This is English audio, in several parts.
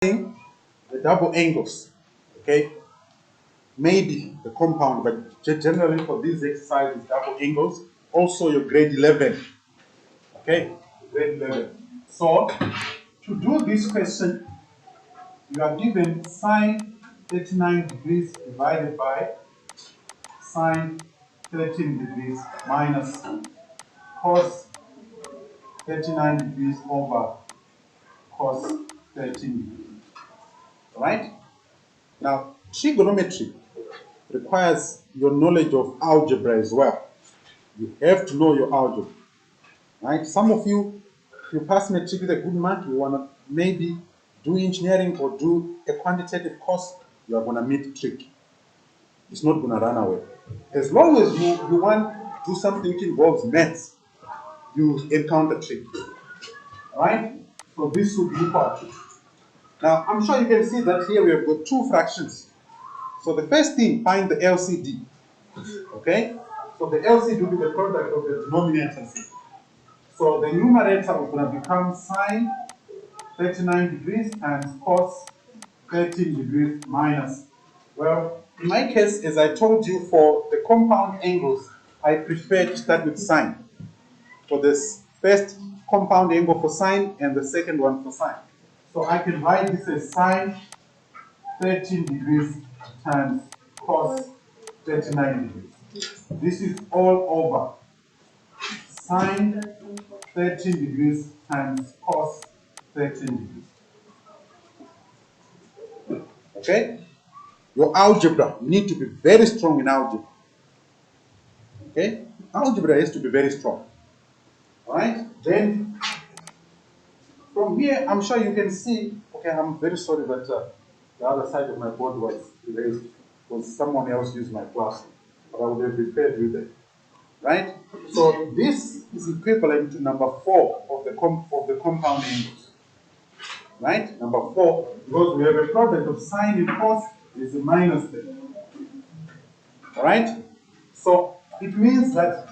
the double angles, okay? Maybe the compound, but generally for these exercises, double angles, also your grade 11, okay? Grade 11. So, to do this question, you are given sine 39 degrees divided by sine 13 degrees minus cos 39 degrees over cos 13 degrees. Right? Now, trigonometry requires your knowledge of algebra as well. You have to know your algebra. Right? Some of you, if you pass matric with a good mark, you want to maybe do engineering or do a quantitative course, you are going to meet trick. It's not going to run away. As long as you want to do something which involves maths, you encounter trick. Right? So this would be equal. Now, I'm sure you can see that here we have got two fractions. So the first thing, find the LCD. Okay? So the LCD will be the product of the denominators. So the numerator is going to become sine 39 degrees times cos 13 degrees minus. Well, in my case, as I told you, for the compound angles, I prefer to start with sine. For this first compound angle for sine and the second one for sine. So I can write this as sine 13 degrees times cos 39 degrees. This is all over sine 13 degrees times cos 13 degrees. Okay? Your algebra, you need to be very strong in algebra. Okay? Algebra has to be very strong. Alright? Then, from here, I'm sure you can see, okay, I'm very sorry that the other side of my board was erased because someone else used my class, but I would have prepared with it. Right? So this is equivalent to number 4 of the compound angles. Right? Number 4, because we have a product of sine and cos, is a minus there. Alright? So it means that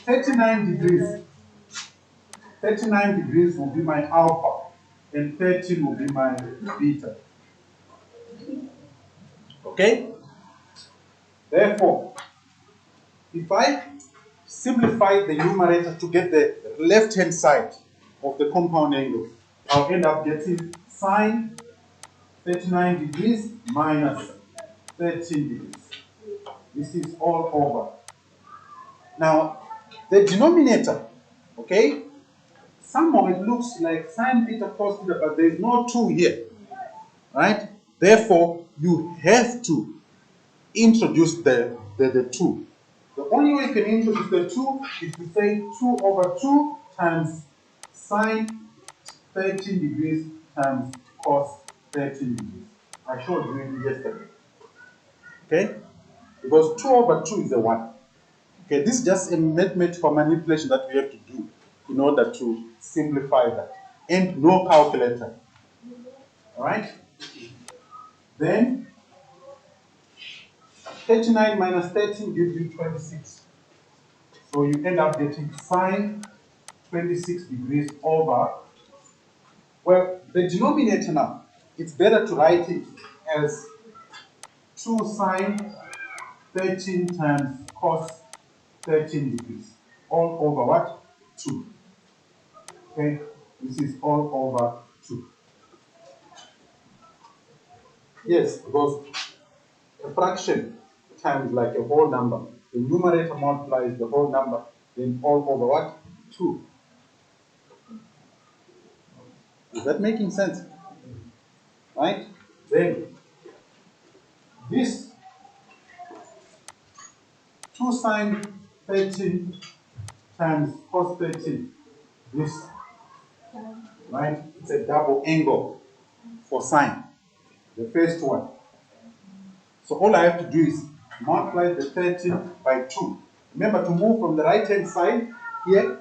39 degrees will be my alpha, and 13 will be my beta. Okay? Therefore, if I simplify the numerator to get the left-hand side of the compound angle, I'll end up getting sine 39 degrees minus 13 degrees. This is all over. Now, the denominator, okay? Somehow it looks like sine theta cos theta, but there is no 2 here, right? Therefore, you have to introduce the 2. The only way you can introduce the 2 is to say 2 over 2 times sine 13 degrees times cos 13 degrees. I showed you yesterday. Okay? Because 2 over 2 is a 1. Okay, this is just a mathematical manipulation that we have to do in order to simplify that. And no calculator. Alright? Then 39 minus 13 gives you 26. So you end up getting sine 26 degrees over, well, the denominator now, it's better to write it as 2 sine 13 times cos 13 degrees. All over what? 2. Okay, this is all over 2. Yes, because a fraction times like a whole number. The numerator multiplies the whole number, then all over what? 2. Is that making sense? Right? Then this 2 sine 13 times cos 13, this, right? It's a double angle for sine, the first one. So all I have to do is multiply the 13 by 2. Remember to move from the right hand side here,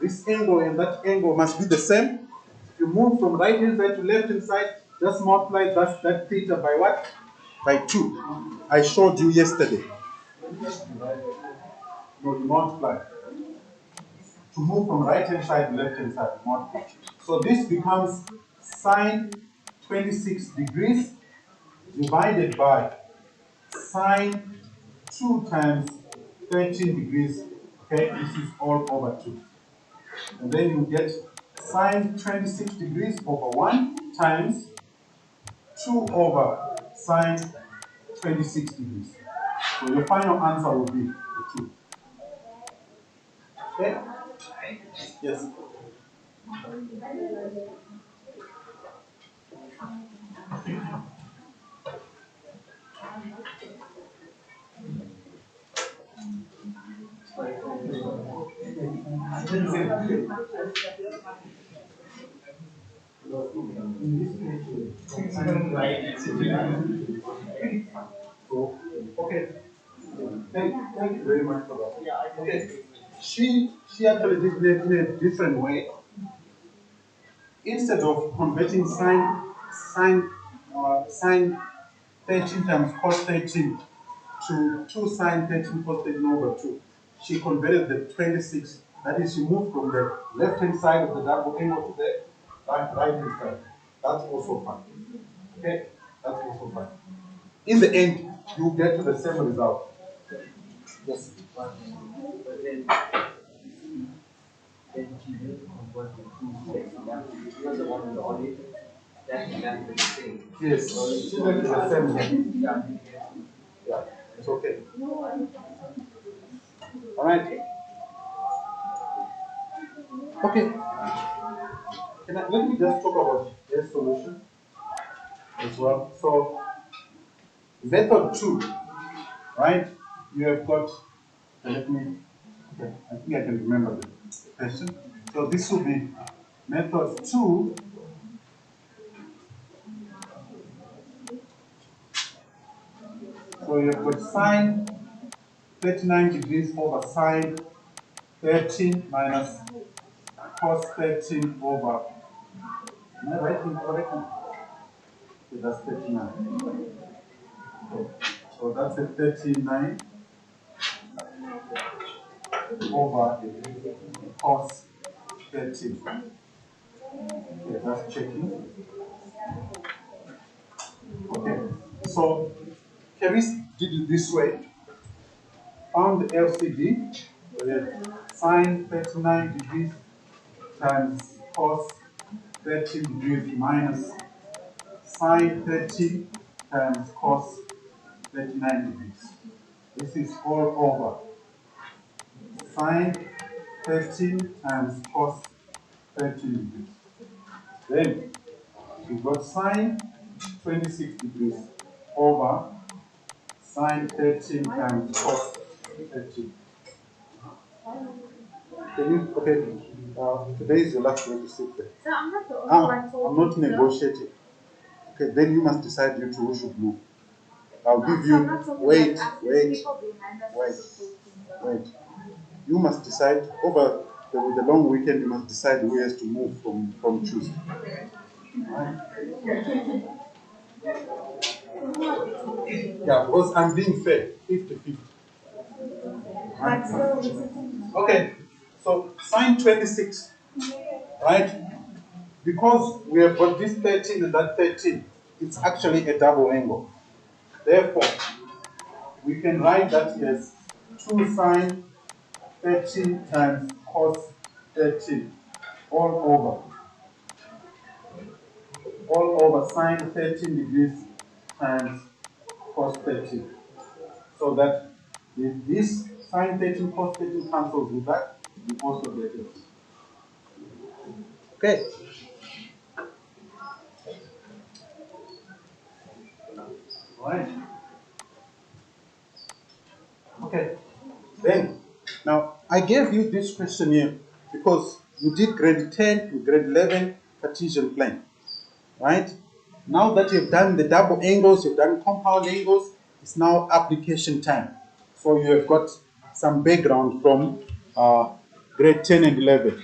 this angle and that angle must be the same. If you move from right hand side to left hand side, just multiply that theta by what? By 2. I showed you yesterday. No, you multiply. To move from right hand side to left hand side, multiply. So this becomes sine 26 degrees divided by sine 2 times 13 degrees. Okay, this is all over 2. And then you get sine 26 degrees over 1 times 2 over sine 26 degrees. So your final answer will be the 2. Okay? Yes. So, okay. Thank you very much for that. Okay. She actually did it in a different way. Instead of converting sine 13 times cos 13 to 2 sine 13 cos 13 over 2, she converted the 26. That is, she moved from the left hand side of the double angle to the right hand side. That's also fine. Okay? That's also fine. In the end, you get to the same result. Yes. But then she didn't convert the two because the one in the audit, that is the same. Yes. She did the same. Yeah. Yeah. It's okay. All right. Okay. Let me just talk about this solution as well. So, method 2, right? You have got, let me, okay, I think I can remember the question. So, this will be method 2. So, you have got sine 39 degrees over sine 13 minus cos 13 over, am I writing correctly? Okay, that's 39. So, that's a 39 over cos 13. Okay, that's checking. Okay, so Kevis did it this way. Found the LCD, sine 39 degrees times cos 13 degrees minus sine 13 times cos 39 degrees. This is all over sine 13 times cos 13 degrees. Then we've got sine 26 degrees over sine 13 times cos 13. Can you, okay, today is your last day to sit there. So I'm not the only one I'm not negotiating. Okay, then you must decide you two who should move. I'll give you, wait. You must decide over the long weekend, you must decide who has to move from Tuesday. Right? Yeah, because I'm being fair, 50-50. Right? Okay, so sine 26, right? Because we have got this 13 and that 13, it's actually a double angle. Therefore, we can write that as 2 sine 13 times cos 13 all over sine 13 degrees times cos 13. So that if this sine 13 cos 13 cancels with that, we also get it. Okay. All right. Okay. Then, now I gave you this question here because you did grade 10, you grade 11 Cartesian plane, right? Now that you've done the double angles, you've done compound angles, it's now application time. So you have got some background from grade 10 and 11.